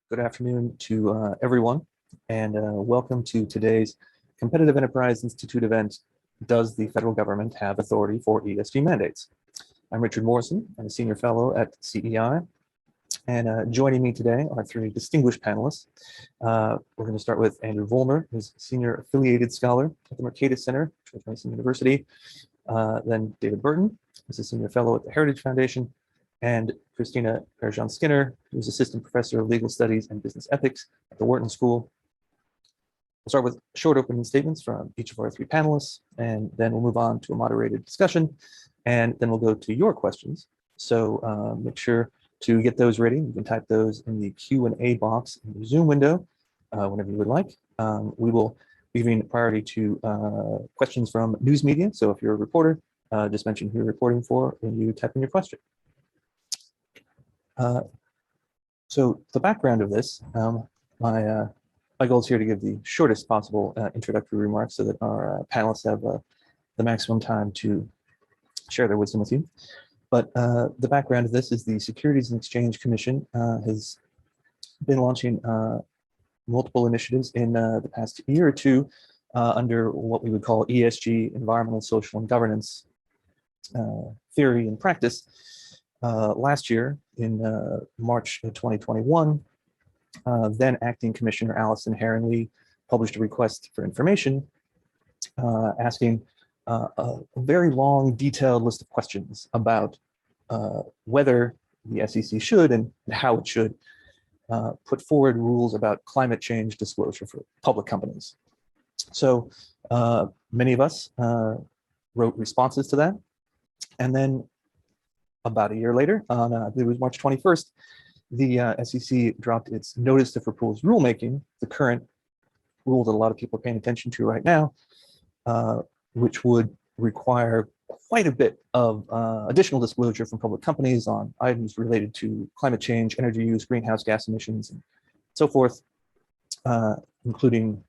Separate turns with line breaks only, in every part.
Good afternoon to everyone, and welcome to today's Competitive Enterprise Institute event, Does the Federal Government Have Authority for ESG Mandates? I'm Richard Morrison. I'm a senior fellow at CEI, and joining me today are three distinguished panelists. We're going to start with Andrew Vollmer, who's Senior Affiliated Scholar at the Mercatus Center, George Mason University. Then David Burton, who's a Senior Fellow at the Heritage Foundation, and Christina Parajon, who's Assistant Professor of Legal Studies and Business Ethics at the Wharton School. We'll start with short opening statements from each of our three panelists, and then we'll move on to a moderated discussion, and then we'll go to your questions. So make sure to get those ready. You can type those in the Q&A box in the Zoom window whenever you would like. We will be giving priority to questions from news media. So if you're a reporter, just mention who you're reporting for when you type in your question. So the background of this, my goal is here to give the shortest possible introductory remarks so that our panelists have the maximum time to share their wisdom with you. But the background of this is the Securities and Exchange Commission has been launching multiple initiatives in the past year or two under what we would call ESG, environmental, social, and governance theory and practice. Last year, in March of 2021, then Acting Commissioner Allison Herron-Lee published a request for information asking a very long, detailed list of questions about whether the SEC should and how it should put forward rules about climate change disclosure for public companies. So many of us wrote responses to that, and then about a year later, on I believe it was March 21st, the SEC dropped its notice of proposed rulemaking, the current rule that a lot of people are paying attention to right now, which would require quite a bit of additional disclosure from public companies on items related to climate change, energy use, greenhouse gas emissions, and so forth, including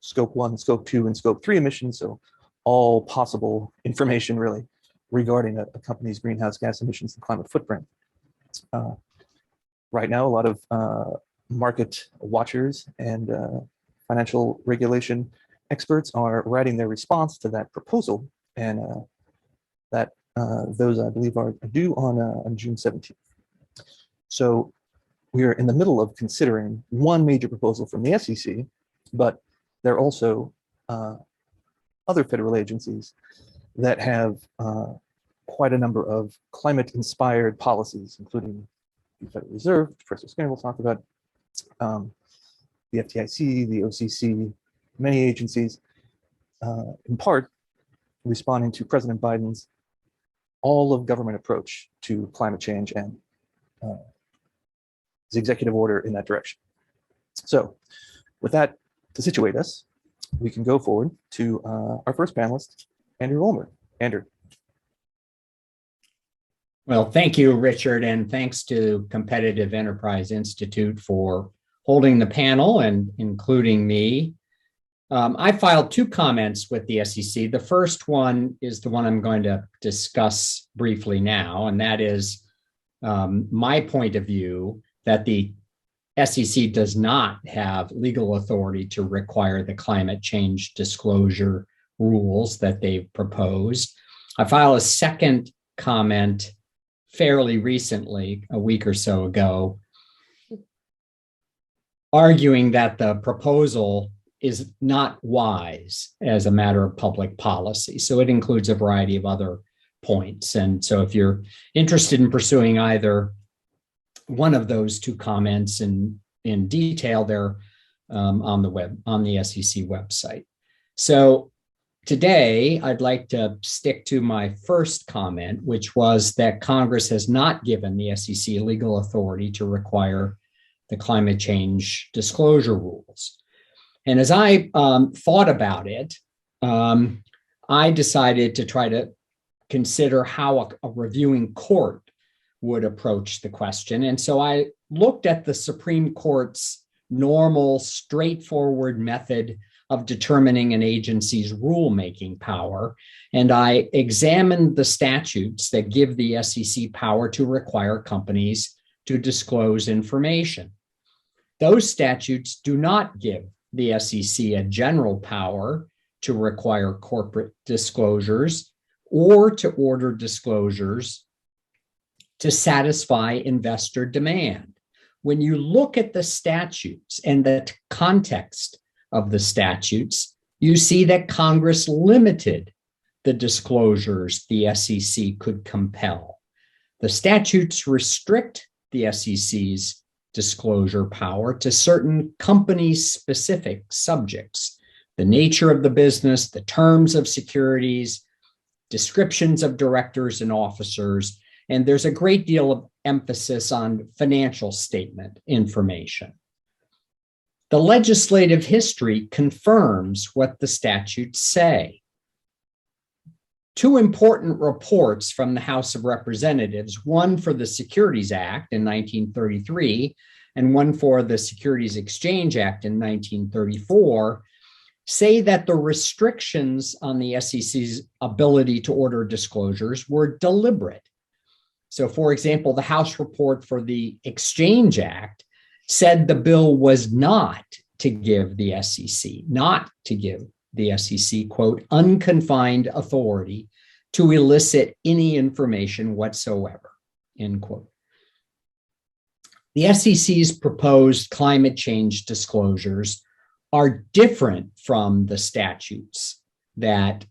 Scope 1, Scope 2, and Scope 3 emissions, so all possible information really regarding a company's greenhouse gas emissions and climate footprint. Right now, a lot of market watchers and financial regulation experts are writing their response to that proposal, and those, I believe, are due on June 17th. So we are in the middle of considering one major proposal from the SEC, but there are also other federal agencies that have quite a number of climate-inspired policies, including the Federal Reserve, which Professor Skinner will talk about, the FDIC, the OCC, many agencies, in part responding to President Biden's all-of-government approach to climate change and his executive order in that direction. So with that to situate us, we can go forward to our first panelist, Andrew Vollmer. Andrew.
Well, thank you, Richard, and thanks to Competitive Enterprise Institute for holding the panel and including me. I filed two comments with the SEC. The first one is the one I'm going to discuss briefly now, and that is my point of view that the SEC does not have legal authority to require the climate change disclosure rules that they've proposed. I filed a second comment fairly recently, a week or so ago, arguing that the proposal is not wise as a matter of public policy. So it includes a variety of other points. And so if you're interested in pursuing either one of those two comments in detail, they're on the SEC website. So today, I'd like to stick to my first comment, which was that Congress has not given the SEC legal authority to require the climate change disclosure rules. And as I thought about it, I decided to try to consider how a reviewing court would approach the question. And so I looked at the Supreme Court's normal, straightforward method of determining an agency's rulemaking power, and I examined the statutes that give the SEC power to require companies to disclose information. Those statutes do not give the SEC a general power to require corporate disclosures or to order disclosures to satisfy investor demand. When you look at the statutes and the context of the statutes, you see that Congress limited the disclosures the SEC could compel. The statutes restrict the SEC's disclosure power to certain company-specific subjects: the nature of the business, the terms of securities, descriptions of directors and officers, and there's a great deal of emphasis on financial statement information. The legislative history confirms what the statutes say. Two important reports from the House of Representatives, one for the Securities Act in 1933 and one for the Securities Exchange Act in 1934, say that the restrictions on the SEC's ability to order disclosures were deliberate. So, for example, the House report for the Exchange Act said the bill was not to give the SEC, quote, unconfined authority to elicit any information whatsoever, end quote. The SEC's proposed climate change disclosures are different from the statutes that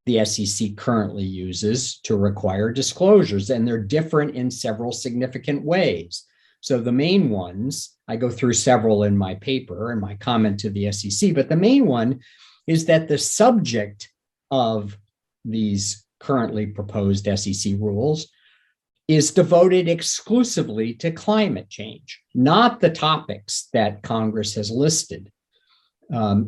the SEC currently uses to require disclosures, and they're different in several significant ways. So the main ones, I go through several in my paper and my comment to the SEC, but the main one is that the subject of these currently proposed SEC rules is devoted exclusively to climate change, not the topics that Congress has listed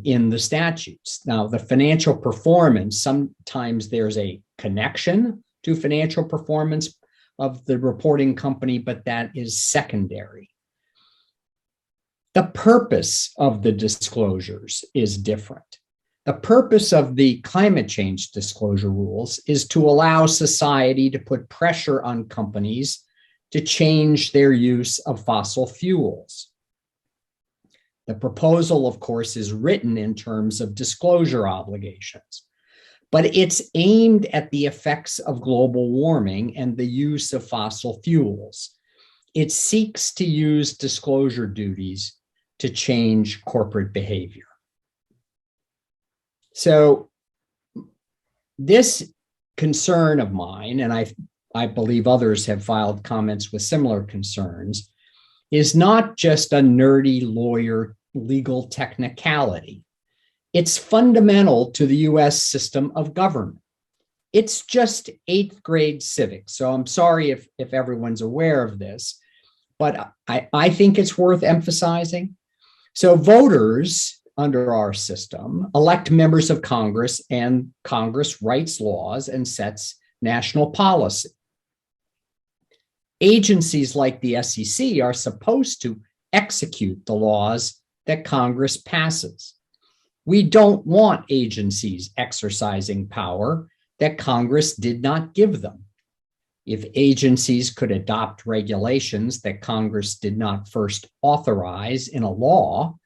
in the statutes. Now, the financial performance, sometimes there's a connection to financial performance of the reporting company, but that is secondary. The purpose of the disclosures is different. The purpose of the climate change disclosure rules is to allow society to put pressure on companies to change their use of fossil fuels. The proposal, of course, is written in terms of disclosure obligations, but it's aimed at the effects of global warming and the use of fossil fuels. It seeks to use disclosure duties to change corporate behavior. So this concern of mine, and I believe others have filed comments with similar concerns, is not just a nerdy lawyer legal technicality. It's fundamental to the US system of government. It's just 8th grade civics. So I'm sorry if everyone's aware of this, but I think it's worth emphasizing. So voters under our system elect members of Congress, and Congress writes laws and sets national policy. Agencies like the SEC are supposed to execute the laws that Congress passes. We don't want agencies exercising power that Congress did not give them. If agencies could adopt regulations that Congress did not first authorize in a law,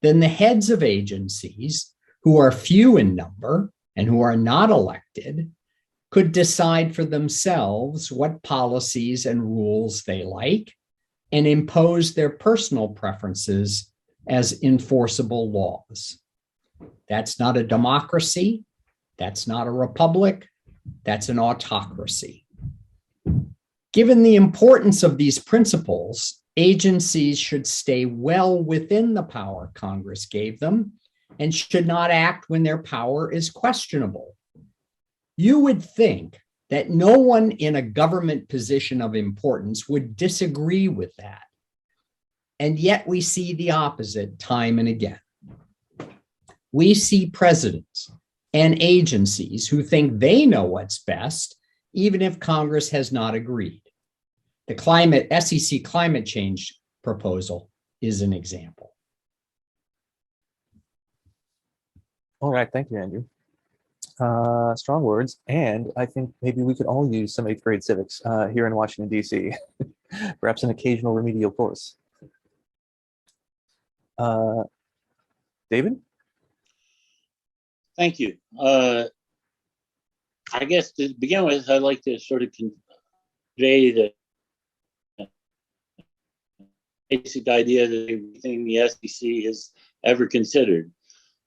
then the heads of agencies, who are few in number and who are not elected, could decide for themselves what policies and rules they like and impose their personal preferences as enforceable laws. That's not a democracy. That's not a republic. That's an autocracy. Given the importance of these principles, agencies should stay well within the power Congress gave them and should not act when their power is questionable. You would think that no one in a government position of importance would disagree with that. And yet we see the opposite time and again. We see presidents and agencies who think they know what's best, even if Congress has not agreed. The SEC climate change proposal is an example.
All right, thank you, Andrew. Strong words, and I think maybe we could all use some 8th grade civics here in Washington, D.C., perhaps an occasional remedial course. David?
Thank you. I guess to begin with, I'd like to sort of convey the basic idea that everything the SEC has ever considered,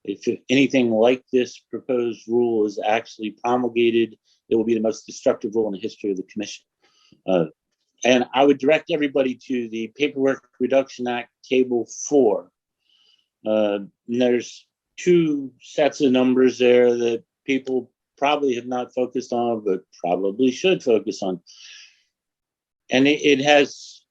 if anything like this proposed rule is actually promulgated, it will be the most destructive rule in the history of the Commission. And I would direct everybody to the Paperwork Reduction Act Table 4. And there's two sets of numbers there that people probably have not focused on, but probably should focus on. And it has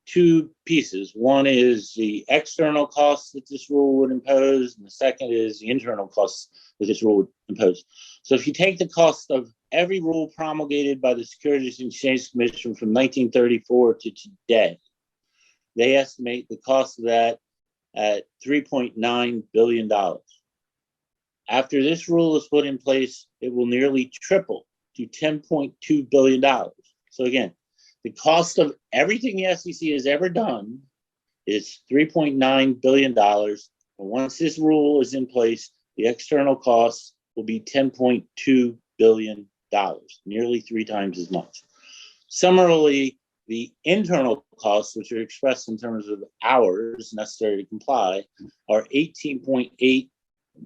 two pieces. One is the external costs that this rule would impose, and the second is the internal costs that this rule would impose. So if you take the cost of every rule promulgated by the Securities and Exchange Commission from 1934 to today, they estimate the cost of that at $3.9 billion. After this rule is put in place, it will nearly triple to $10.2 billion. So again, the cost of everything the SEC has ever done is $3.9 billion. And once this rule is in place, the external costs will be $10.2 billion, nearly 3 times as much. Similarly, the internal costs, which are expressed in terms of hours necessary to comply, are 18.8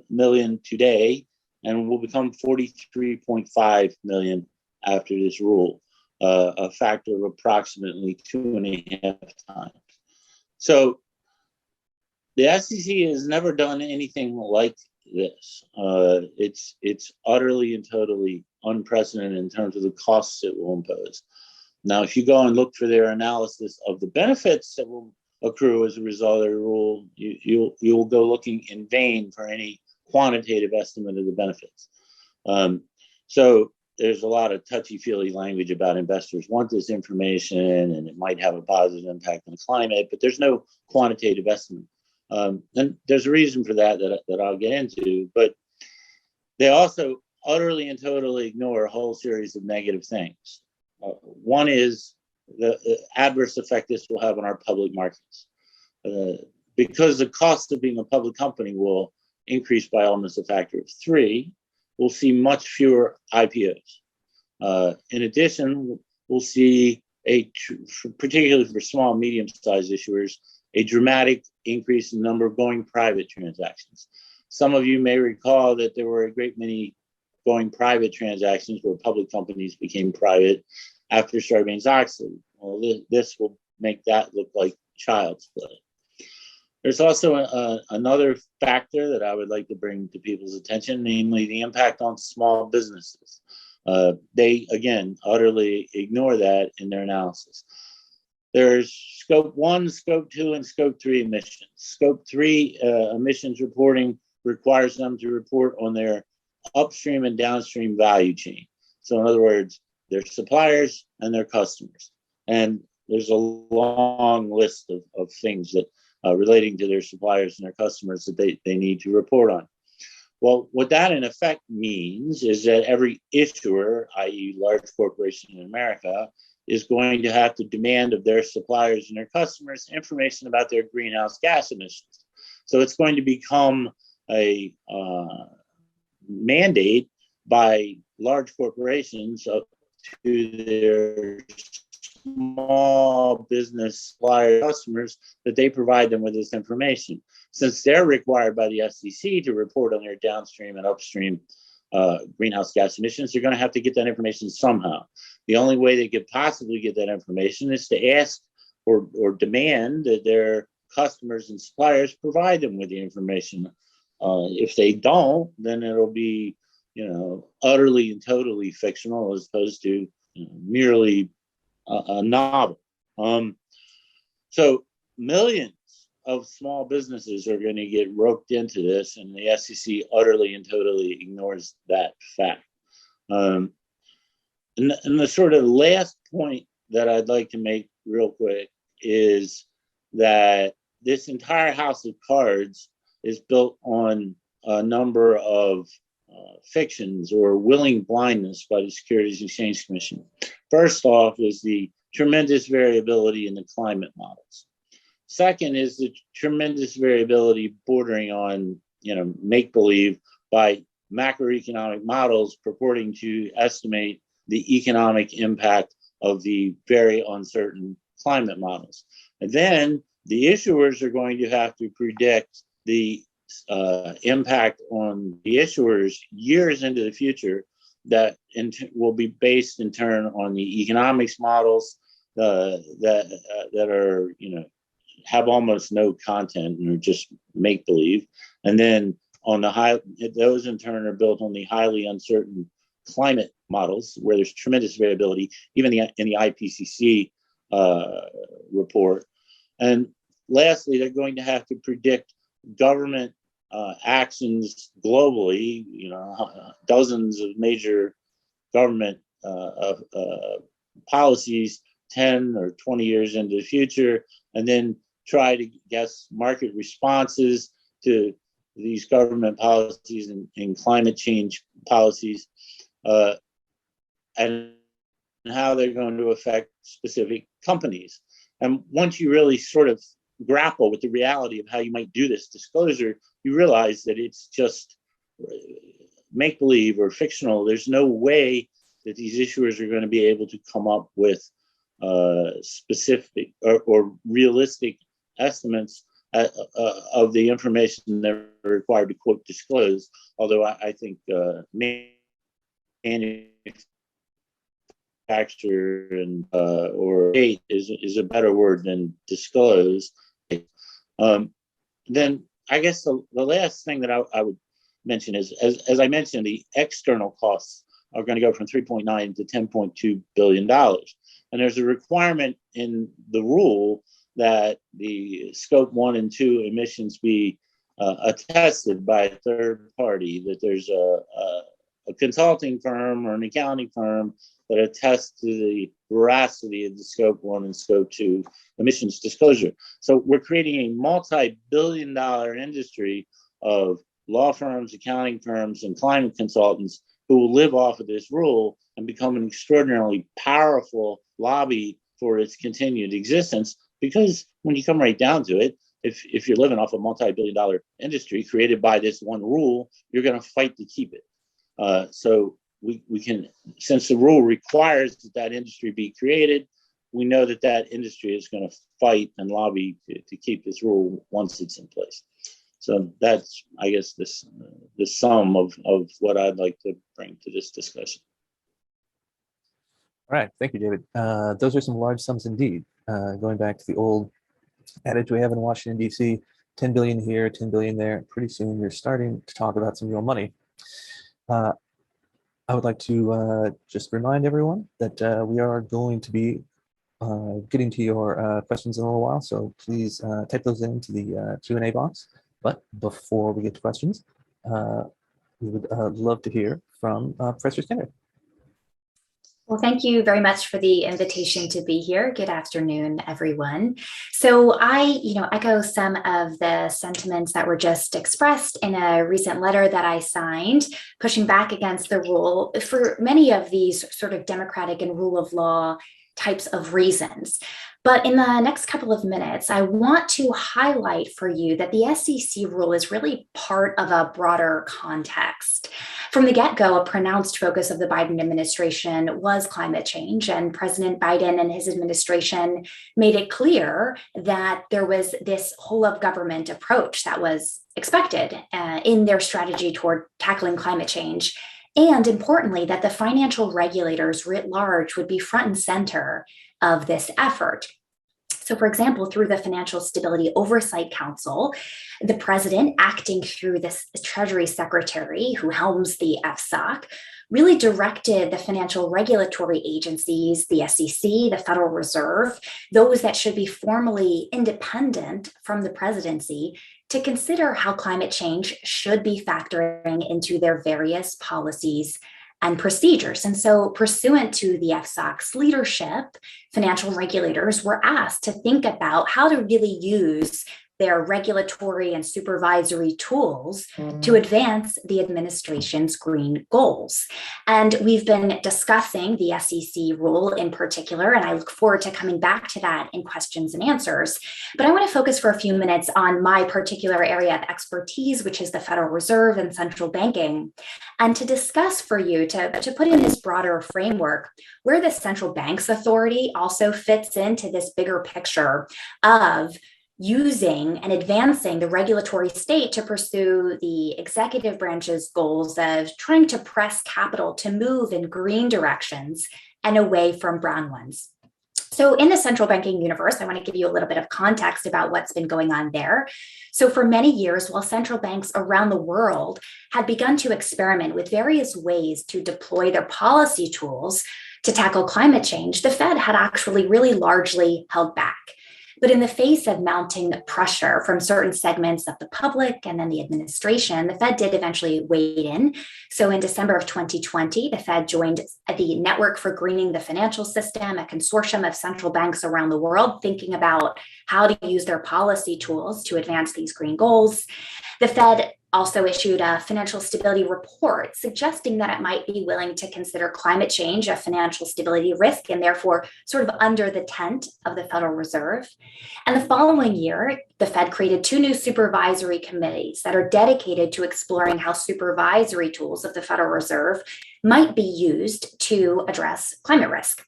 million today and will become 43.5 million after this rule, a factor of approximately 2.5 times. So the SEC has never done anything like this. It's utterly and totally unprecedented in terms of the costs it will impose. Now, if you go and look for their analysis of the benefits that will accrue as a result of the rule, you'll go looking in vain for any quantitative estimate of the benefits. So there's a lot of touchy-feely language about investors want this information and it might have a positive impact on the climate, but there's no quantitative estimate. And there's a reason for that I'll get into, but they also utterly and totally ignore a whole series of negative things. One is the adverse effect this will have on our public markets. Because the cost of being a public company will increase by almost a factor of 3, we'll see much fewer IPOs. In addition, we'll see, particularly for small and medium-sized issuers, a dramatic increase in the number of going private transactions. Some of you may recall that there were a great many going private transactions where public companies became private after Sarbanes-Oxley. Well, this will make that look like child's play. There's also another factor that I would like to bring to people's attention, namely the impact on small businesses. They, again, utterly ignore that in their analysis. There's scope 1, scope 2, and scope 3 emissions. Scope 3 emissions reporting requires them to report on their upstream and downstream value chain. So in other words, their suppliers and their customers. And there's a long list of things that relating to their suppliers and their customers that they need to report on. Well, what that in effect means is that every issuer, i.e. large corporation in America, is going to have to demand of their suppliers and their customers information about their greenhouse gas emissions. So it's going to become a mandate by large corporations to their small business supplier customers that they provide them with this information. Since they're required by the SEC to report on their downstream and upstream greenhouse gas emissions, they're going to have to get that information somehow. The only way they could possibly get that information is to ask or demand that their customers and suppliers provide them with the information. If they don't, then it'll be, utterly and totally fictional as opposed to merely a novel. So millions of small businesses are going to get roped into this, and the SEC utterly and totally ignores that fact. And the sort of last point that I'd like to make real quick is that this entire house of cards is built on a number of fictions or willing blindness by the Securities and Exchange Commission. First off is the tremendous variability in the climate models. Second is the tremendous variability bordering on, make-believe by macroeconomic models purporting to estimate the economic impact of the very uncertain climate models. And then the issuers are going to have to predict the impact on the issuers years into the future that will be based in turn on the economics models that are, have almost no content and are just make believe. And then on those in turn are built on the highly uncertain climate models where there's tremendous variability, even in the IPCC report. And lastly, they're going to have to predict government actions globally, dozens of major government policies 10 or 20 years into the future, and then try to guess market responses to these government policies and climate change policies, and how they're going to affect specific companies. And once you really sort of grapple with the reality of how you might do this disclosure, you realize that it's just make-believe or fictional. There's no way that these issuers are going to be able to come up with specific or realistic estimates of the information they're required to, quote, disclose. Although I think manufacture and or date is a better word than disclose. Then I guess the last thing that I would mention is, as I mentioned, the external costs are going to go from $3.9 to $10.2 billion. And there's a requirement in the rule that the scope 1 and 2 emissions be attested by a third party, that there's a consulting firm or an accounting firm that attests to the veracity of the scope 1 and scope 2 emissions disclosure. So we're creating a multi-billion-dollar industry of law firms, accounting firms, and climate consultants who will live off of this rule and become an extraordinarily powerful lobby for its continued existence. Because when you come right down to it, if you're living off a multi-billion-dollar industry created by this one rule, you're going to fight to keep it. So we can, since the rule requires that industry be created, we know that industry is going to fight and lobby to keep this rule once it's in place. So that's, I guess, the sum of what I'd like to bring to this discussion.
All right, thank you, David. Those are some large sums indeed. Going back to the old adage we have in Washington, D.C., 10 billion here, 10 billion there. Pretty soon you're starting to talk about some real money. I would like to just remind everyone that we are going to be getting to your questions in a little while, so please type those into the Q&A box. But before we get to questions, we would love to hear from Professor Skinner.
Well, thank you very much for the invitation to be here. Good afternoon, everyone. So I, echo some of the sentiments that were just expressed in a recent letter that I signed, pushing back against the rule for many of these sort of democratic and rule of law types of reasons. But in the next couple of minutes, I want to highlight for you that the SEC rule is really part of a broader context. From the get-go, a pronounced focus of the Biden administration was climate change, and President Biden and his administration made it clear that there was this whole of government approach that was expected in their strategy toward tackling climate change. And importantly, that the financial regulators writ large would be front and center of this effort. So, for example, through the Financial Stability Oversight Council, the president, acting through this Treasury Secretary who helms the FSOC, really directed the financial regulatory agencies, the SEC, the Federal Reserve, those that should be formally independent from the presidency, to consider how climate change should be factoring into their various policies and procedures. And so, pursuant to the FSOC's leadership, financial regulators were asked to think about how to really use their regulatory and supervisory tools to advance the administration's green goals. And we've been discussing the SEC rule in particular, and I look forward to coming back to that in questions and answers. But I want to focus for a few minutes on my particular area of expertise, which is the Federal Reserve and central banking, and to discuss for you, to put in this broader framework, where the central bank's authority also fits into this bigger picture of using and advancing the regulatory state to pursue the executive branch's goals of trying to press capital to move in green directions and away from brown ones. So in the central banking universe, I want to give you a little bit of context about what's been going on there. So for many years, while central banks around the world had begun to experiment with various ways to deploy their policy tools to tackle climate change, the Fed had actually really largely held back. But in the face of mounting pressure from certain segments of the public and then the administration, the Fed did eventually wade in. So in December of 2020, the Fed joined the Network for Greening the Financial System, a consortium of central banks around the world thinking about how to use their policy tools to advance these green goals. The Fed also issued a financial stability report suggesting that it might be willing to consider climate change a financial stability risk and therefore sort of under the tent of the Federal Reserve. And the following year, the Fed created 2 new supervisory committees that are dedicated to exploring how supervisory tools of the Federal Reserve might be used to address climate risk.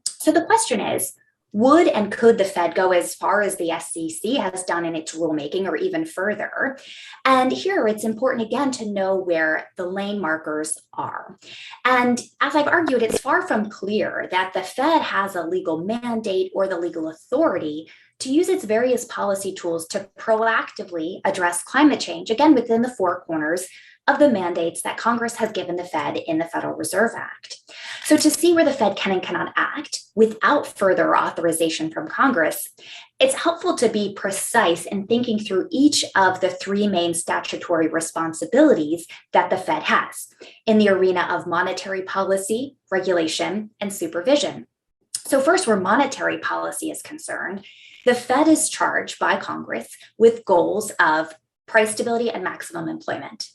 So the question is, would and could the Fed go as far as the SEC has done in its rulemaking or even further? And here it's important again to know where the lane markers are. And as I've argued, it's far from clear that the Fed has a legal mandate or the legal authority to use its various policy tools to proactively address climate change, again, within the 4 corners of the mandates that Congress has given the Fed in the Federal Reserve Act. So to see where the Fed can and cannot act without further authorization from Congress, it's helpful to be precise in thinking through each of the 3 main statutory responsibilities that the Fed has in the arena of monetary policy, regulation, and supervision. So first, where monetary policy is concerned, the Fed is charged by Congress with goals of price stability and maximum employment.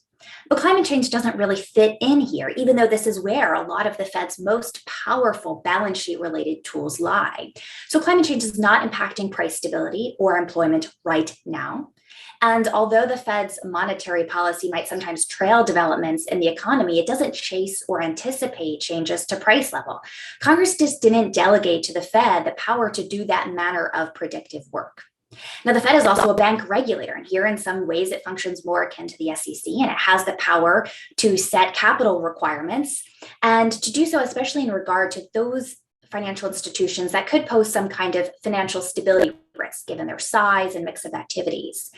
But climate change doesn't really fit in here, even though this is where a lot of the Fed's most powerful balance sheet related tools lie. So climate change is not impacting price stability or employment right now. And although the Fed's monetary policy might sometimes trail developments in the economy, it doesn't chase or anticipate changes to price level. Congress just didn't delegate to the Fed the power to do that manner of predictive work. Now, the Fed is also a bank regulator, and here in some ways it functions more akin to the SEC, and it has the power to set capital requirements and to do so, especially in regard to those financial institutions that could pose some kind of financial stability risk given their size and mix of activities.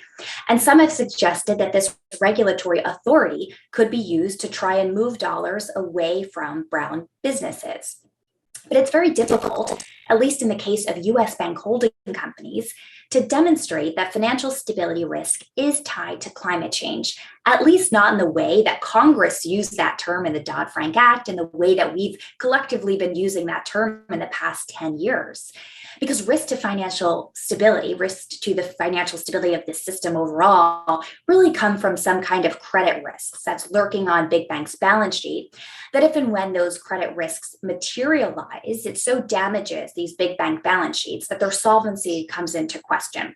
And some have suggested that this regulatory authority could be used to try and move dollars away from brown businesses. But it's very difficult, at least in the case of US bank holding companies, to demonstrate that financial stability risk is tied to climate change, at least not in the way that Congress used that term in the Dodd-Frank Act and the way that we've collectively been using that term in the past 10 years. Because risk to financial stability, risk to the financial stability of the system overall, really come from some kind of credit risks that's lurking on big banks' balance sheet, that if and when those credit risks materialize, it so damages these big bank balance sheets that their solvency comes into question.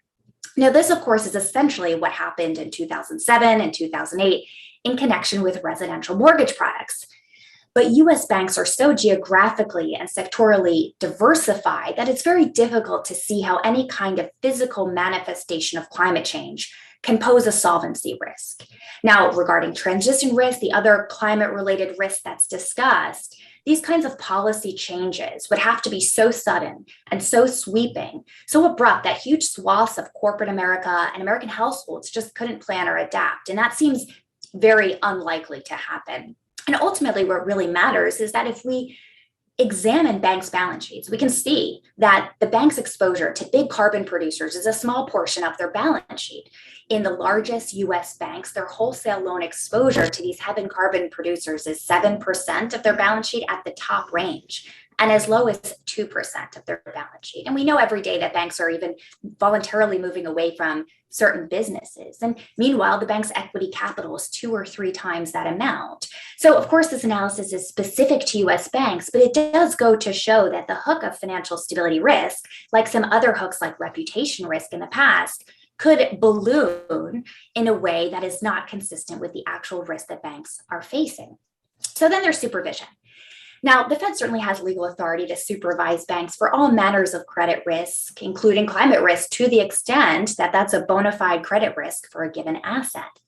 Now, this, of course, is essentially what happened in 2007 and 2008 in connection with residential mortgage products. But US banks are so geographically and sectorally diversified that it's very difficult to see how any kind of physical manifestation of climate change can pose a solvency risk. Now, regarding transition risk, the other climate-related risk that's discussed, these kinds of policy changes would have to be so sudden and so sweeping, so abrupt that huge swaths of corporate America and American households just couldn't plan or adapt. And that seems very unlikely to happen. And ultimately, what really matters is that if we examine banks' balance sheets, we can see that the bank's exposure to big carbon producers is a small portion of their balance sheet. In the largest US banks, their wholesale loan exposure to these heaven carbon producers is 7% of their balance sheet at the top range. and as low as 2% of their balance sheet. And we know every day that banks are even voluntarily moving away from certain businesses. And meanwhile, the bank's equity capital is 2 or 3 times that amount. So of course, this analysis is specific to US banks, but it does go to show that the hook of financial stability risk, like some other hooks like reputation risk in the past, could balloon in a way that is not consistent with the actual risk that banks are facing. So then there's supervision. Now, the Fed certainly has legal authority to supervise banks for all manners of credit risk, including climate risk, to the extent that that's a bona fide credit risk for a given asset.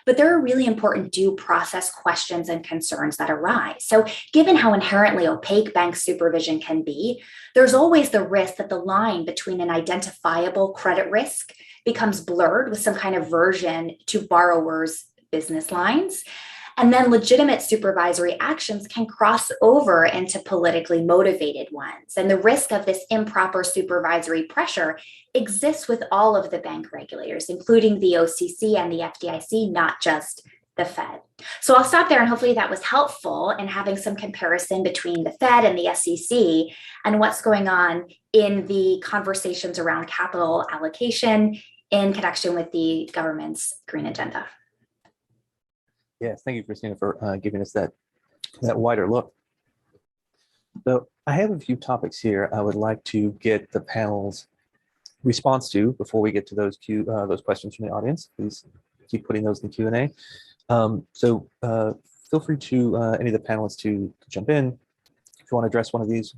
But there are really important due process questions and concerns that arise. So given how inherently opaque bank supervision can be, there's always the risk that the line between an identifiable credit risk becomes blurred with some kind of version to borrowers' business lines. And then legitimate supervisory actions can cross over into politically motivated ones. And the risk of this improper supervisory pressure exists with all of the bank regulators, including the OCC and the FDIC, not just the Fed. So I'll stop there, and hopefully that was helpful in having some comparison between the Fed and the SEC and what's going on in the conversations around capital allocation in connection with the government's green agenda.
Yes, thank you, Christina, for giving us that wider look. So I have a few topics here I would like to get the panel's response to before we get to those questions from the audience. Please keep putting those in the Q&A. So feel free to any of the panelists to jump in if you want to address one of these.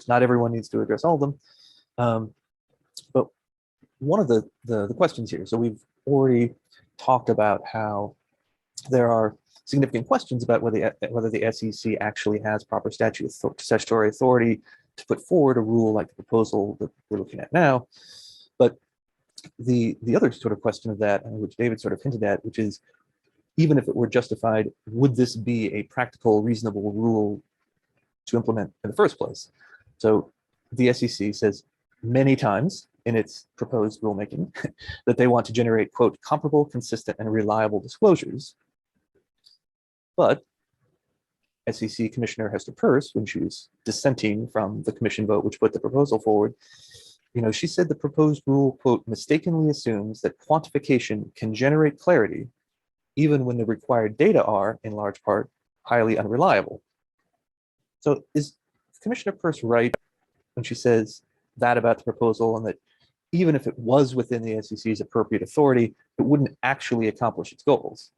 Not everyone needs to address all of them. But one of the questions here, so we've already talked about how there are significant questions about whether the SEC actually has proper statutory authority to put forward a rule like the proposal that we're looking at now. But the other sort of question of that, which David sort of hinted at, which is, even if it were justified, would this be a practical, reasonable rule to implement in the first place? So the SEC says many times in its proposed rulemaking that they want to generate, quote, comparable, consistent, and reliable disclosures. But SEC Commissioner Hester Peirce, when she was dissenting from the commission vote which put the proposal forward, she said the proposed rule, quote, mistakenly assumes that quantification can generate clarity even when the required data are, in large part, highly unreliable. So is Commissioner Peirce right when she says that about the proposal, and that even if it was within the SEC's appropriate authority, it wouldn't actually accomplish its goals?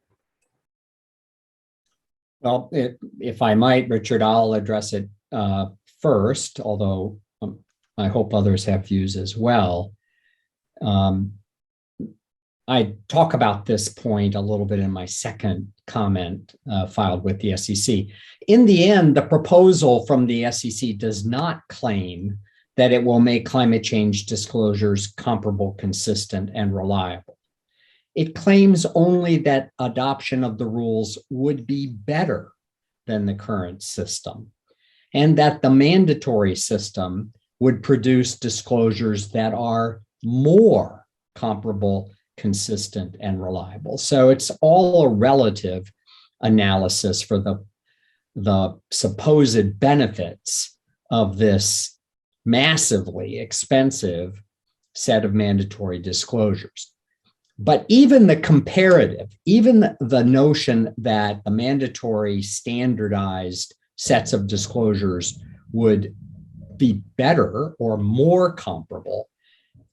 Well, if I might, Richard, I'll address it first, although I hope others have views as well. I talk about this point a little bit in my second comment filed with the SEC. In the end, the proposal from the SEC does not claim that it will make climate change disclosures comparable, consistent, and reliable. It claims only that adoption of the rules would be better than the current system, and that the mandatory system would produce disclosures that are more comparable, consistent, and reliable. So it's all a relative analysis for the supposed benefits of this massively expensive set of mandatory disclosures. But even the comparative, even the notion that the mandatory standardized sets of disclosures would be better or more comparable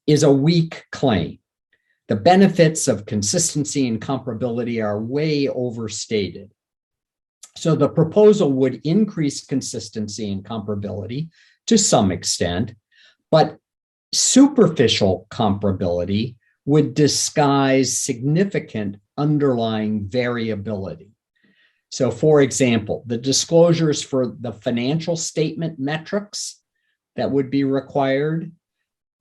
is a weak claim. The benefits of consistency and comparability are way overstated. So the proposal would increase consistency and comparability to some extent, but superficial comparability would disguise significant underlying variability. So for example, the disclosures for the financial statement metrics that would be required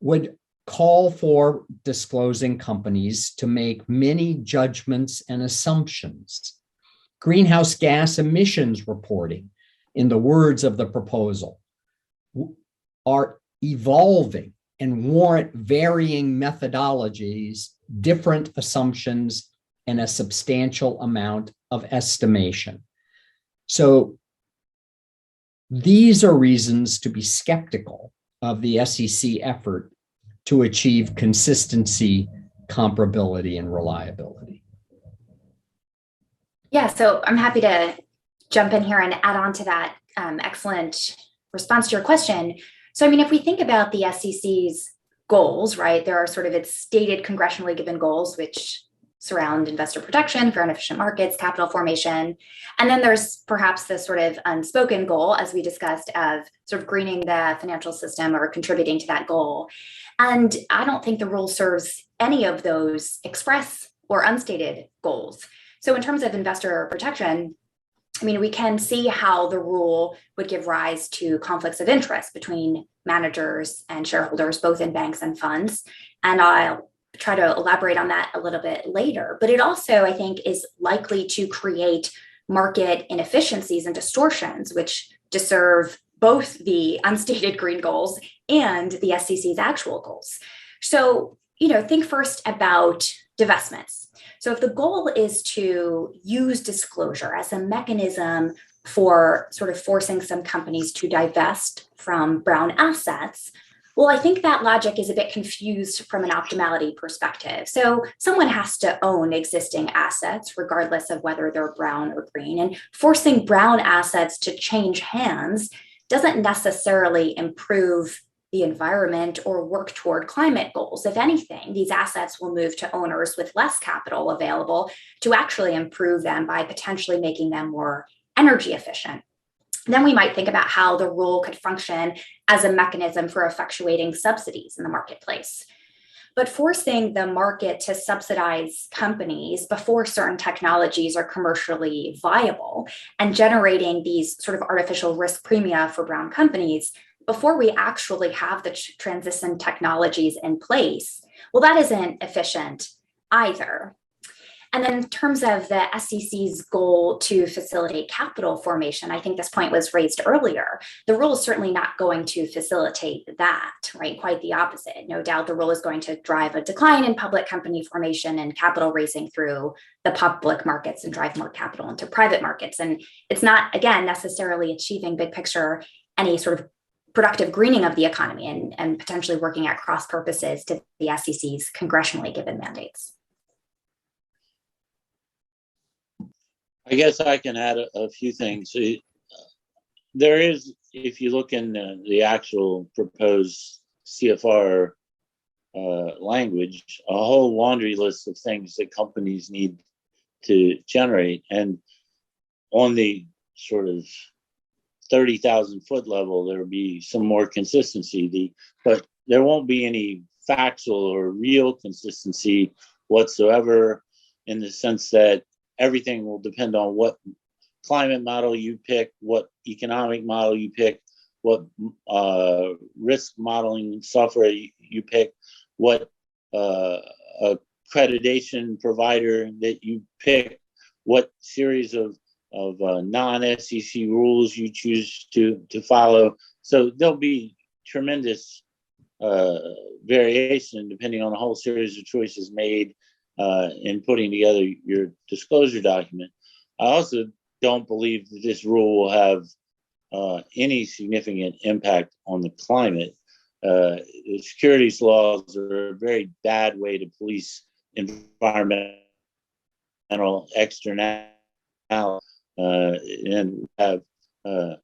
would call for disclosing companies to make many judgments and assumptions. Greenhouse gas emissions reporting, in the words of the proposal, are evolving and warrant varying methodologies, different assumptions, and a substantial amount of estimation. So These are reasons to be skeptical of the SEC effort to achieve consistency, comparability, and reliability.
Yeah, so I'm happy to jump in here and add on to that excellent response to your question. So, I mean, if we think about the SEC's goals, right, there are sort of its stated congressionally given goals, which surround investor protection, fair and efficient markets, capital formation. And then there's perhaps the sort of unspoken goal, as we discussed, of sort of greening the financial system or contributing to that goal. And I don't think the rule serves any of those express or unstated goals. So in terms of investor protection, I mean, we can see how the rule would give rise to conflicts of interest between managers and shareholders, both in banks and funds. And I'll try to elaborate on that a little bit later. But it also, I think, is likely to create market inefficiencies and distortions, which disserve both the unstated green goals and the SEC's actual goals. So, think first about divestments. So if the goal is to use disclosure as a mechanism for sort of forcing some companies to divest from brown assets, well, I think that logic is a bit confused from an optimality perspective. So someone has to own existing assets, regardless of whether they're brown or green, and forcing brown assets to change hands doesn't necessarily improve the environment or work toward climate goals. If anything, these assets will move to owners with less capital available to actually improve them by potentially making them more energy efficient. Then we might think about how the rule could function as a mechanism for effectuating subsidies in the marketplace. But forcing the market to subsidize companies before certain technologies are commercially viable and generating these sort of artificial risk premia for brown companies before we actually have the transition technologies in place, well, that isn't efficient either. And then in terms of the SEC's goal to facilitate capital formation, I think this point was raised earlier. The rule is certainly not going to facilitate that, right? Quite the opposite. No doubt the rule is going to drive a decline in public company formation and capital raising through the public markets and drive more capital into private markets. And it's not, again, necessarily achieving big picture any sort of productive greening of the economy and potentially working at cross purposes to the SEC's congressionally given mandates.
I guess I can add a few things. There is, if you look in the actual proposed CFR language, a whole laundry list of things that companies need to generate. And on the sort of 30,000 foot level, there'll be some more consistency, but there won't be any factual or real consistency whatsoever, in the sense that everything will depend on what climate model you pick, what economic model you pick, what risk modeling software you pick, what accreditation provider that you pick, what series of non-SEC rules you choose to follow. So there'll be tremendous variation depending on a whole series of choices made in putting together your disclosure document. I also don't believe that this rule will have any significant impact on the climate. The securities laws are a very bad way to police environmental externalities. And have an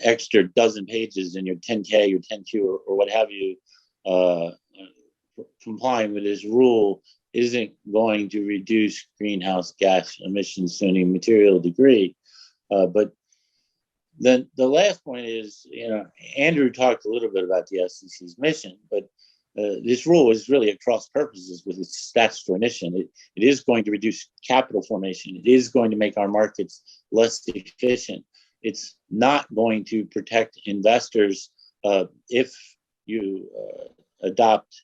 extra dozen pages in your 10K or 10Q or what have you, complying with this rule isn't going to reduce greenhouse gas emissions to any material degree. But then the last point is, Andrew talked a little bit about the SEC's mission, but this rule is really at cross purposes with its statutory mission. It is going to reduce capital formation. It is going to make our markets less efficient. It's not going to protect investors if you adopt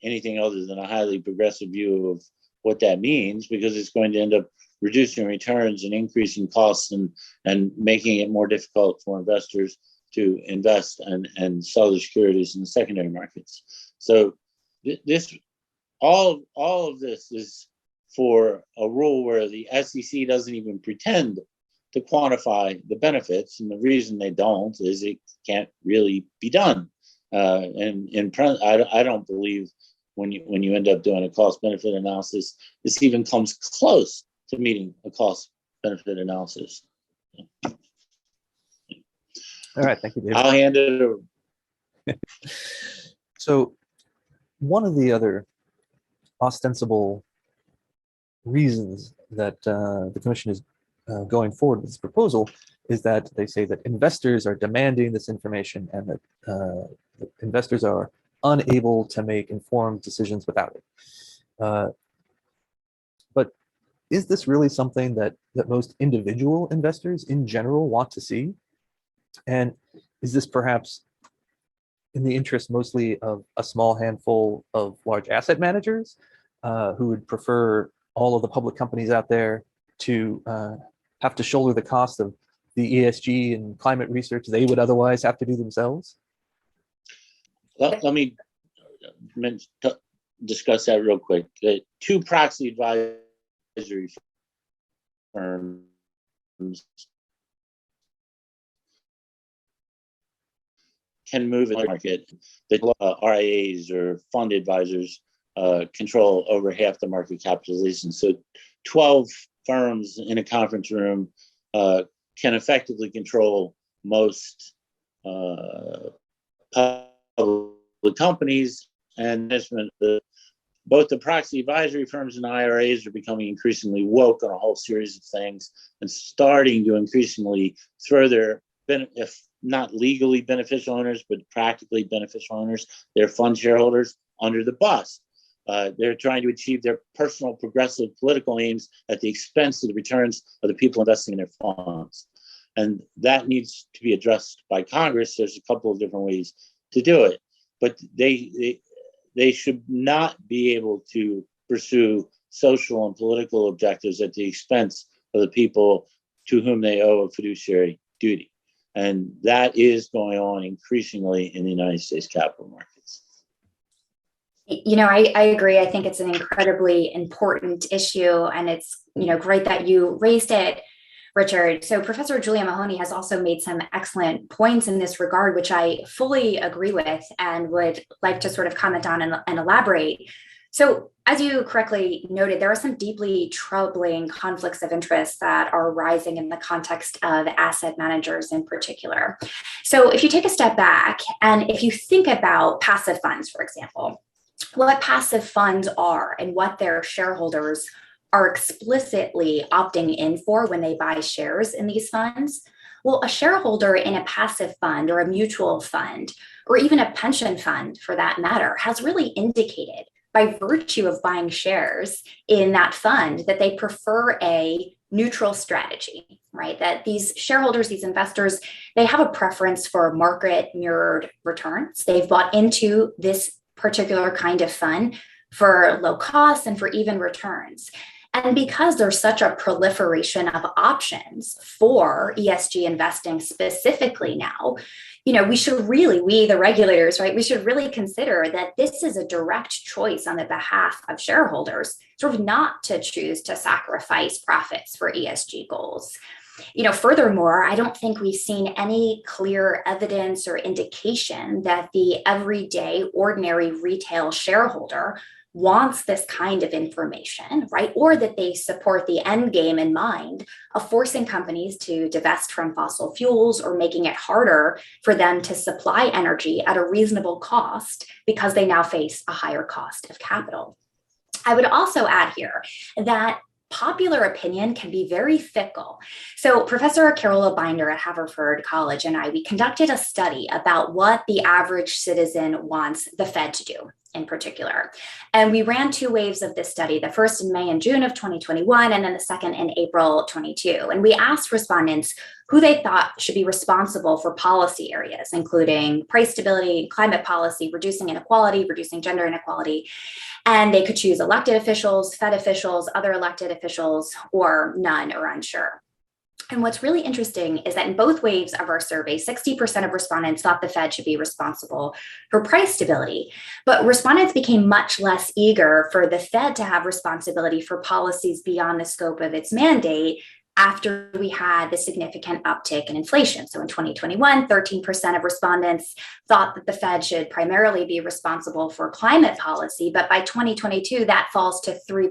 anything other than a highly progressive view of what that means, because it's going to end up reducing returns and increasing costs and making it more difficult for investors to invest and sell the securities in the secondary markets. So this, all of this is for a rule where the SEC doesn't even pretend to quantify the benefits, and the reason they don't is it can't really be done. I don't believe when you end up doing a cost benefit analysis, this even comes close to meeting a cost benefit analysis.
All right, thank you, David.
I'll hand it over.
So one of the other ostensible reasons that the commission is going forward with this proposal is that they say that investors are demanding this information and that investors are unable to make informed decisions without it. But is this really something that most individual investors in general want to see? And is this perhaps in the interest mostly of a small handful of large asset managers who would prefer all of the public companies out there to have to shoulder the cost of the ESG and climate research they would otherwise have to do themselves?
Let me discuss that real quick. The two proxy advisory firms can move in the market. The RIAs or fund advisors control over half the market capitalization. So 12 firms in a conference room can effectively control most public companies and management. Both the proxy advisory firms and IRAs are becoming increasingly woke on a whole series of things and starting to increasingly throw their, if not legally beneficial owners, but practically beneficial owners, their fund shareholders, under the bus. They're trying to achieve their personal progressive political aims at the expense of the returns of the people investing in their funds. And that needs to be addressed by Congress. There's a couple of different ways to do it, but they should not be able to pursue social and political objectives at the expense of the people to whom they owe a fiduciary duty. And that is going on increasingly in the United States capital markets.
You know, I agree. I think it's an incredibly important issue, and it's, you know, great that you raised it, Richard. So Professor Julia Mahoney has also made some excellent points in this regard, which I fully agree with and would like to sort of comment on and elaborate. So as you correctly noted, there are some deeply troubling conflicts of interest that are rising in the context of asset managers in particular. So if you take a step back and if you think about passive funds, for example, what passive funds are and what their shareholders are explicitly opting in for when they buy shares in these funds. Well, a shareholder in a passive fund or a mutual fund, or even a pension fund for that matter, has really indicated by virtue of buying shares in that fund that they prefer a neutral strategy, right? That these shareholders, these investors, they have a preference for market mirrored returns. They've bought into this particular kind of fund for low costs and for even returns. And because there's such a proliferation of options for ESG investing specifically now, you know, we the regulators, right, we should really consider that this is a direct choice on the behalf of shareholders, sort of not to choose to sacrifice profits for ESG goals. You know, furthermore, I don't think we've seen any clear evidence or indication that the everyday ordinary retail shareholder wants this kind of information, right? Or that they support the end game in mind of forcing companies to divest from fossil fuels or making it harder for them to supply energy at a reasonable cost because they now face a higher cost of capital. I would also add here that popular opinion can be very fickle. So Professor Carola Binder at Haverford College and we conducted a study about what the average citizen wants the Fed to do in particular. And we ran two waves of this study, the first in May and June of 2021, and then the second in April 22. And we asked respondents who they thought should be responsible for policy areas, including price stability, climate policy, reducing inequality, reducing gender inequality. And they could choose elected officials, Fed officials, other elected officials, or none or unsure. And what's really interesting is that in both waves of our survey, 60% of respondents thought the Fed should be responsible for price stability, but respondents became much less eager for the Fed to have responsibility for policies beyond the scope of its mandate after we had the significant uptick in inflation. So in 2021, 13% of respondents thought that the Fed should primarily be responsible for climate policy, but by 2022, that falls to 3%.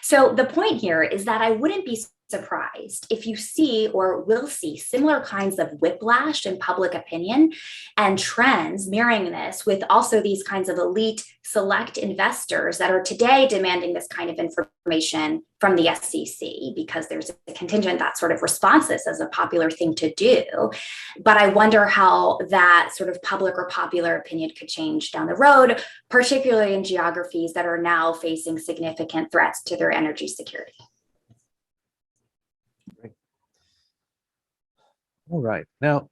So the point here is that I wouldn't be surprised if you see or will see similar kinds of whiplash in public opinion and trends mirroring this with also these kinds of elite select investors that are today demanding this kind of information from the SEC because there's a contingent that sort of responds this as a popular thing to do. But I wonder how that sort of public or popular opinion could change down the road, particularly in geographies that are now facing significant threats to their energy security.
All right. Now,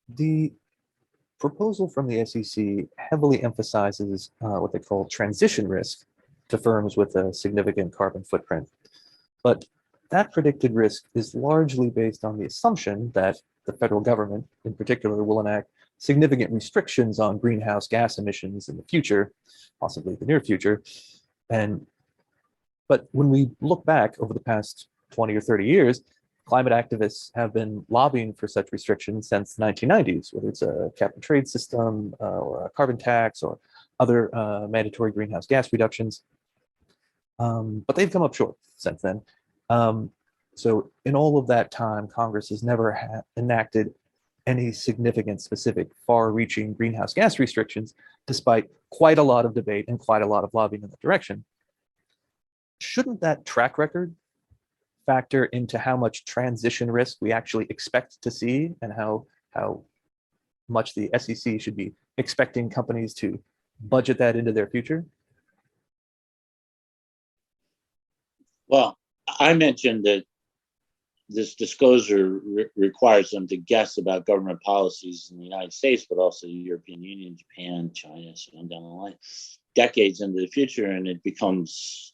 the proposal from the SEC heavily emphasizes what they call transition risk to firms with a significant carbon footprint. But that predicted risk is largely based on the assumption that the federal government, in particular, will enact significant restrictions on greenhouse gas emissions in the future, possibly the near future. But when we look back over the past 20 or 30 years, climate activists have been lobbying for such restrictions since the 1990s, whether it's a cap and trade system or a carbon tax or other mandatory greenhouse gas reductions. But they've come up short since then. So in all of that time, Congress has never enacted any significant, specific, far-reaching greenhouse gas restrictions, despite quite a lot of debate and quite a lot of lobbying in that direction. Shouldn't that track record factor into how much transition risk we actually expect to see and how much the SEC should be expecting companies to budget that into their future?
Well, I mentioned that this disclosure requires them to guess about government policies in the United States, but also the European Union, Japan, China, so on down the line, decades into the future. And it becomes,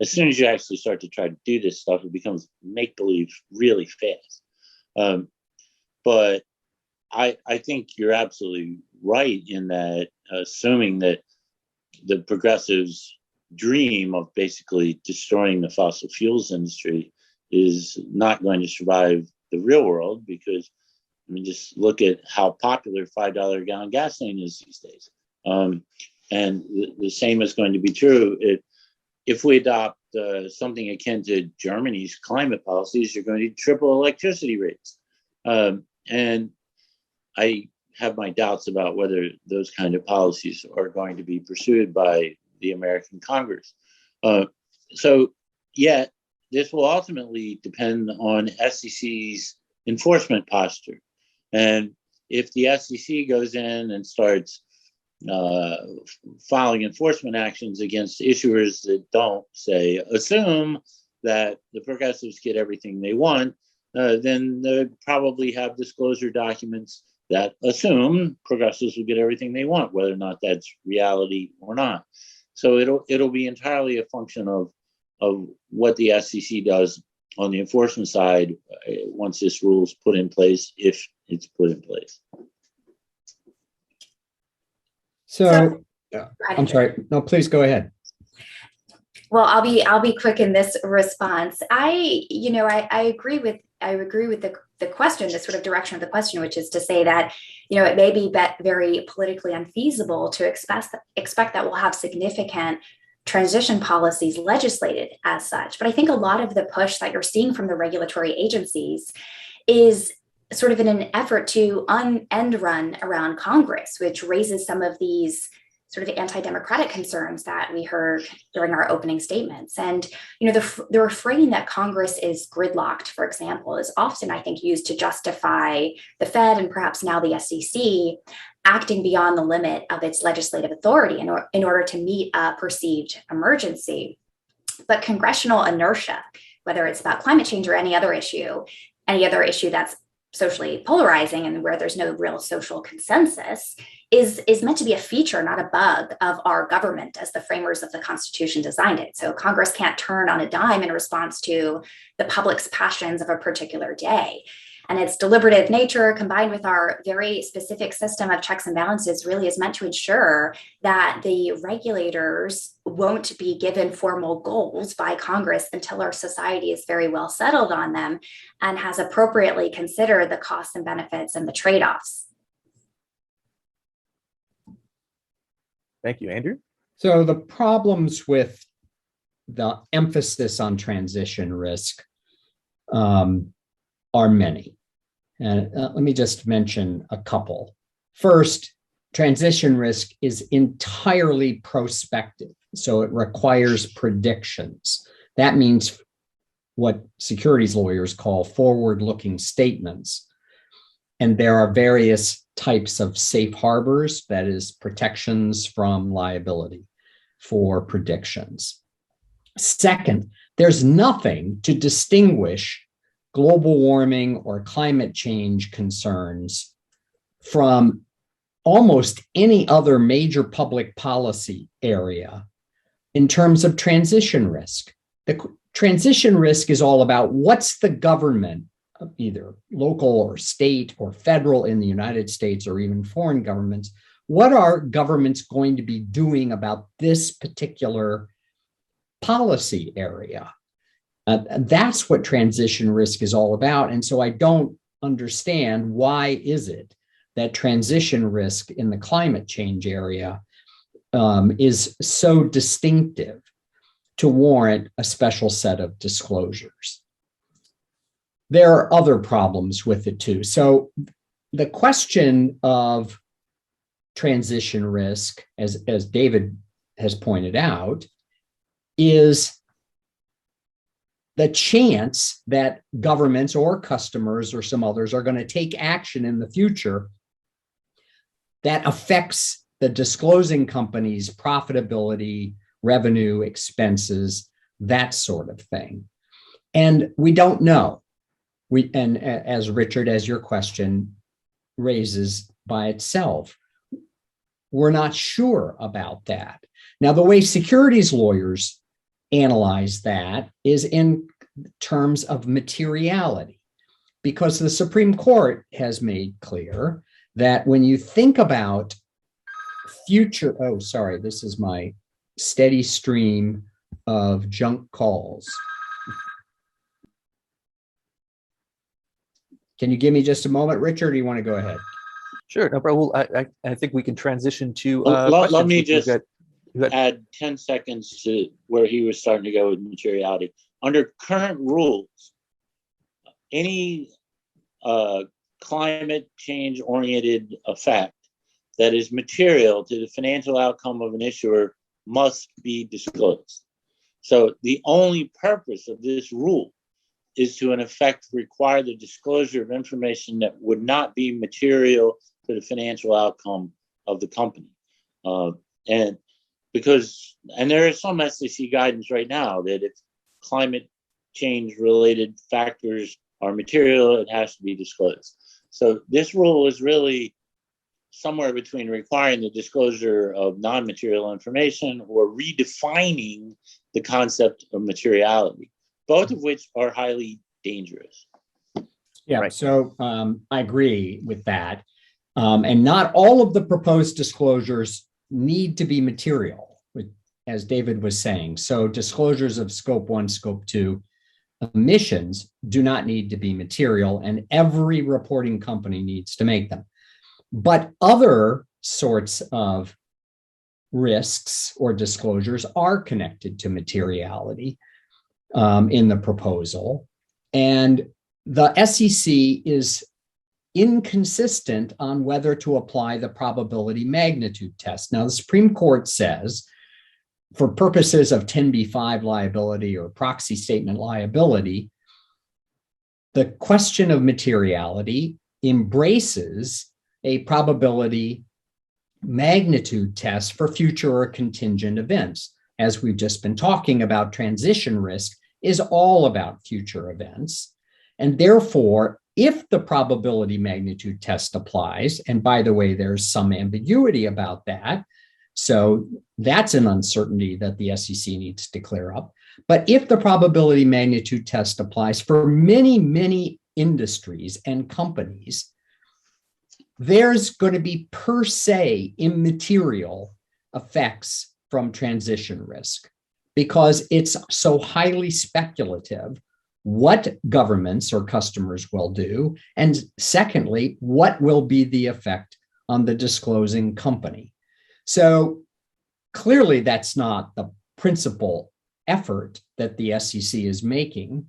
as soon as you actually start to try to do this stuff, it becomes make-believe really fast. But I think you're absolutely right in that, assuming that the progressives' dream of basically destroying the fossil fuels industry is not going to survive the real world, because I mean, just look at how popular $5 a gallon gasoline is these days. And the same is going to be true if we adopt something akin to Germany's climate policies. You're going to triple electricity rates. And I have my doubts about whether those kind of policies are going to be pursued by the American Congress. So, yeah, this will ultimately depend on SEC's enforcement posture. And if the SEC goes in and starts filing enforcement actions against issuers that don't, say, assume that the progressives get everything they want, then they probably have disclosure documents that assume progressives will get everything they want, whether or not that's reality or not. So it'll be entirely a function of what the SEC does on the enforcement side once this rule is put in place, if it's put in place.
So I'm sorry. No, please go ahead.
Well, I'll be quick in this response. I agree with the question, the sort of direction of the question, which is to say that, it may be very politically unfeasible to expect that we'll have significant transition policies legislated as such. But I think a lot of the push that you're seeing from the regulatory agencies is sort of in an effort to end run around Congress, which raises some of these sort of anti-democratic concerns that we heard during our opening statements. And, the refrain that Congress is gridlocked, for example, is often, I think, used to justify the Fed and perhaps now the SEC acting beyond the limit of its legislative authority in order to meet a perceived emergency. But congressional inertia, whether it's about climate change or any other issue that's socially polarizing and where there's no real social consensus, is meant to be a feature, not a bug, of our government as the framers of the Constitution designed it. So Congress can't turn on a dime in response to the public's passions of a particular day. And its deliberative nature, combined with our very specific system of checks and balances, really is meant to ensure that the regulators won't be given formal goals by Congress until our society is very well settled on them and has appropriately considered the costs and benefits and the trade-offs.
Thank you, Andrew.
So the problems with the emphasis on transition risk are many. And let me just mention a couple. First, transition risk is entirely prospective, so it requires predictions. That means what securities lawyers call forward-looking statements. And there are various types of safe harbors, that is, protections from liability for predictions. Second, there's nothing to distinguish global warming or climate change concerns from almost any other major public policy area in terms of transition risk. The transition risk is all about what's the government, either local or state or federal in the United States or even foreign governments, what are governments going to be doing about this particular policy area? That's what transition risk is all about. And so I don't understand why is it that transition risk in the climate change area is so distinctive to warrant a special set of disclosures. There are other problems with it too. So the question of transition risk, as David has pointed out, is the chance that governments or customers or some others are going to take action in the future that affects the disclosing company's profitability, revenue, expenses, that sort of thing. And we don't know. And as Richard, as your question raises by itself, we're not sure about that. Now, the way securities lawyers analyze that is in terms of materiality, because the Supreme Court has made clear that when you think about future, oh, sorry, this is my steady stream of junk calls. Can you give me just a moment, Richard, or do you want to go ahead?
Sure, no problem. Well, I think we can transition to
let me
questions.
just add 10 seconds to where he was starting to go with materiality. Under current rules, any climate change oriented effect that is material to the financial outcome of an issuer must be disclosed. So the only purpose of this rule is to, in effect, require the disclosure of information that would not be material to the financial outcome of the company. And there is some SEC guidance right now that if climate change related factors are material, it has to be disclosed. So this rule is really somewhere between requiring the disclosure of non-material information or redefining the concept of materiality, both of which are highly dangerous.
Yeah, right. So I agree with that. And not all of the proposed disclosures need to be material, as David was saying. So disclosures of scope 1, scope 2 emissions do not need to be material, and every reporting company needs to make them. But other sorts of risks or disclosures are connected to materiality in the proposal. And the SEC is inconsistent on whether to apply the probability magnitude test. Now, the Supreme Court says, for purposes of 10b-5 liability or proxy statement liability, the question of materiality embraces a probability magnitude test for future or contingent events. As we've just been talking about, transition risk is all about future events. And therefore, if the probability magnitude test applies, and by the way, there's some ambiguity about that, so that's an uncertainty that the SEC needs to clear up. But if the probability magnitude test applies for many, many industries and companies, there's going to be per se immaterial effects from transition risk because it's so highly speculative what governments or customers will do. And secondly, what will be the effect on the disclosing company? So clearly that's not the principal effort that the SEC is making.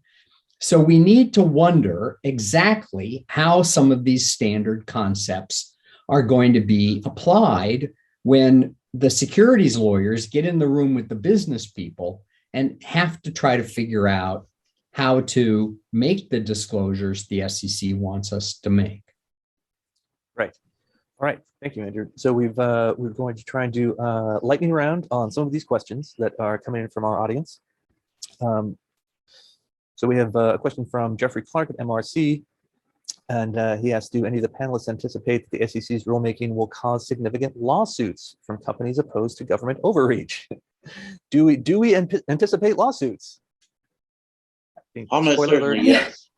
So we need to wonder exactly how some of these standard concepts are going to be applied when the securities lawyers get in the room with the business people and have to try to figure out how to make the disclosures the SEC wants us to make.
Right. All right. Thank you, Andrew. So we're going to try and do a lightning round on some of these questions that are coming in from our audience. So we have a question from Jeffrey Clark at MRC, and he asked, do any of the panelists anticipate that the SEC's rulemaking will cause significant lawsuits from companies opposed to government overreach? Do we anticipate lawsuits?
Almost certainly, yes.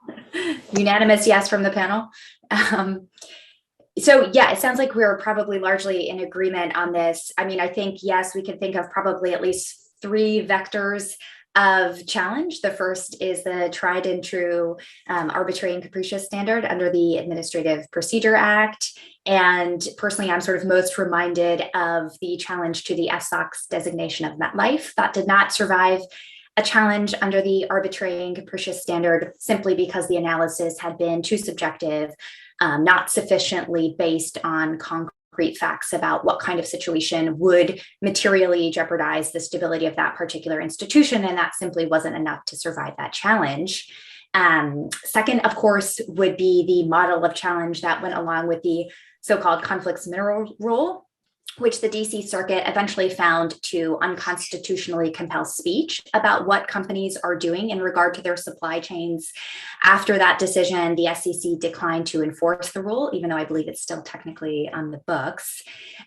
Unanimous yes from the panel. So yeah, it sounds like we're probably largely in agreement on this. I mean, I think, yes, we can think of probably at least 3 vectors of challenge. The first is the tried and true arbitrary and capricious standard under the Administrative Procedure Act. And personally, I'm sort of most reminded of the challenge to the FSOX designation of MetLife that did not survive a challenge under the arbitrary and capricious standard simply because the analysis had been too subjective, not sufficiently based on concrete facts about what kind of situation would materially jeopardize the stability of that particular institution, and that simply wasn't enough to survive that challenge. Second, of course, would be the model of challenge that went along with the so-called conflicts mineral rule, which the DC Circuit eventually found to unconstitutionally compel speech about what companies are doing in regard to their supply chains. After that decision, the SEC declined to enforce the rule, even though I believe it's still technically on the books.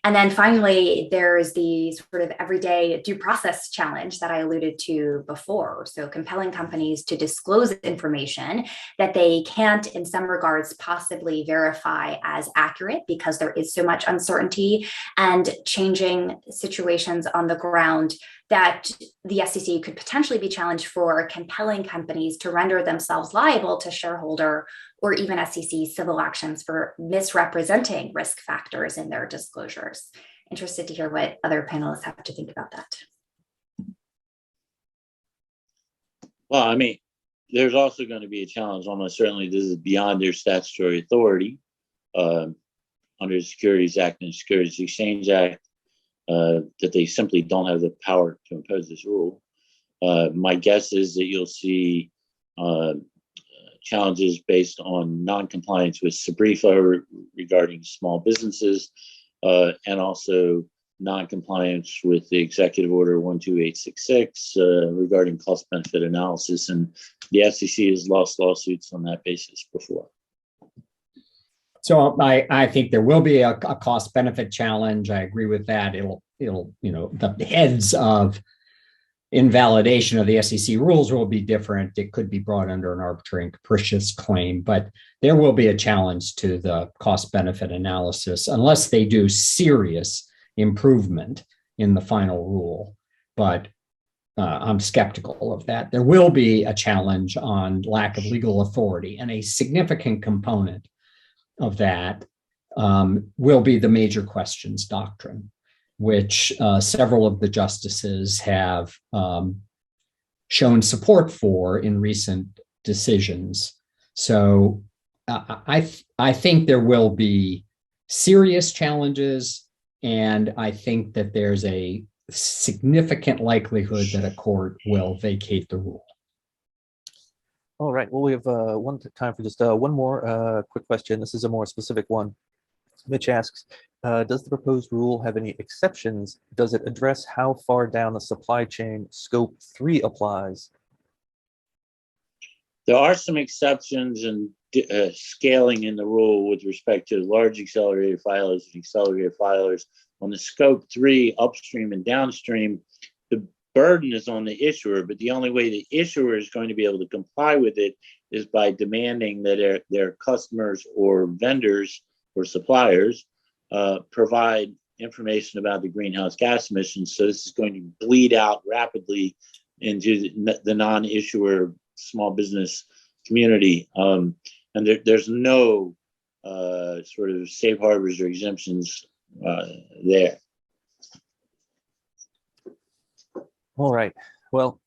And then finally, there's the sort of everyday due process challenge that I alluded to before. So compelling companies to disclose information that they can't, in some regards, possibly verify as accurate because there is so much uncertainty and changing situations on the ground that the SEC could potentially be challenged for compelling companies to render themselves liable to shareholder or even SEC civil actions for misrepresenting risk factors in their disclosures. Interested to hear what other panelists have to think about that.
Well, I mean, there's also going to be a challenge. Almost certainly this is beyond their statutory authority under the Securities Act and the Securities Exchange Act, that they simply don't have the power to impose this rule. My guess is that you'll see challenges based on non-compliance with SBREFA regarding small businesses, and also non-compliance with the Executive Order 12866 regarding cost-benefit analysis. And the SEC has lost lawsuits on that basis before.
So I think there will be a cost benefit challenge. I agree with that. It'll the heads of invalidation of the SEC rules will be different. It could be brought under an arbitrary and capricious claim, but there will be a challenge to the cost benefit analysis unless they do serious improvement in the final rule. But I'm skeptical of that. There will be a challenge on lack of legal authority, and a significant component of that will be the major questions doctrine, which several of the justices have shown support for in recent decisions. So I think there will be serious challenges, and I think that there's a significant likelihood that a court will vacate the rule.
All right. Well, we have time for just one more quick question. This is a more specific one. Mitch asks, does the proposed rule have any exceptions? Does it address how far down the supply chain scope 3 applies?
There are some exceptions and scaling in the rule with respect to large accelerated filers and accelerated filers. On the scope 3 upstream and downstream, the burden is on the issuer, but the only way the issuer is going to be able to comply with it is by demanding that their customers or vendors or suppliers provide information about the greenhouse gas emissions. So this is going to bleed out rapidly into the non-issuer small business community. And there's no sort of safe harbors or exemptions there.
All right. Well,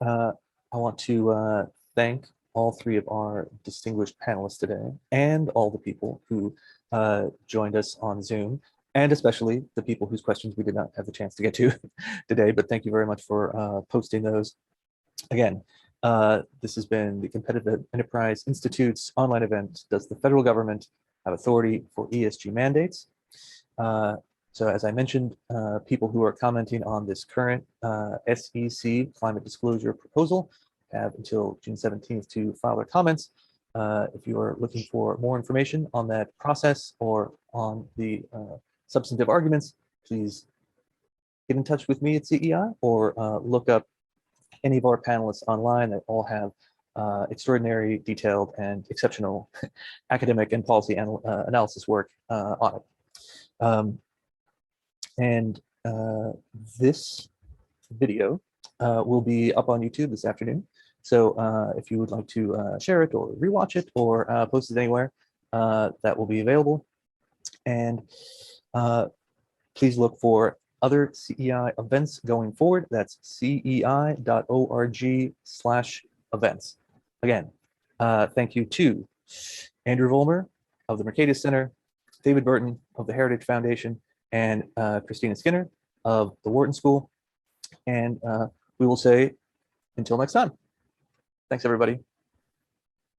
I want to thank all three of our distinguished panelists today and all the people who joined us on Zoom, and especially the people whose questions we did not have the chance to get to today, but thank you very much for posting those. Again, this has been the Competitive Enterprise Institute's online event. Does the federal government have authority for ESG mandates? So as I mentioned, people who are commenting on this current SEC climate disclosure proposal have until June 17th to file their comments. If you are looking for more information on that process or on the substantive arguments, please get in touch with me at CEI or look up any of our panelists online that all have extraordinary, detailed, and exceptional academic and policy analysis work on it. This video will be up on YouTube this afternoon. So if you would like to share it or rewatch it or post it anywhere, that will be available. And please look for other CEI events going forward. That's cei.org/events. Again, thank you to Andrew Vollmer of the Mercatus Center, David Burton of the Heritage Foundation, and Christina Skinner of the Wharton School. And we will say until next time. Thanks, everybody.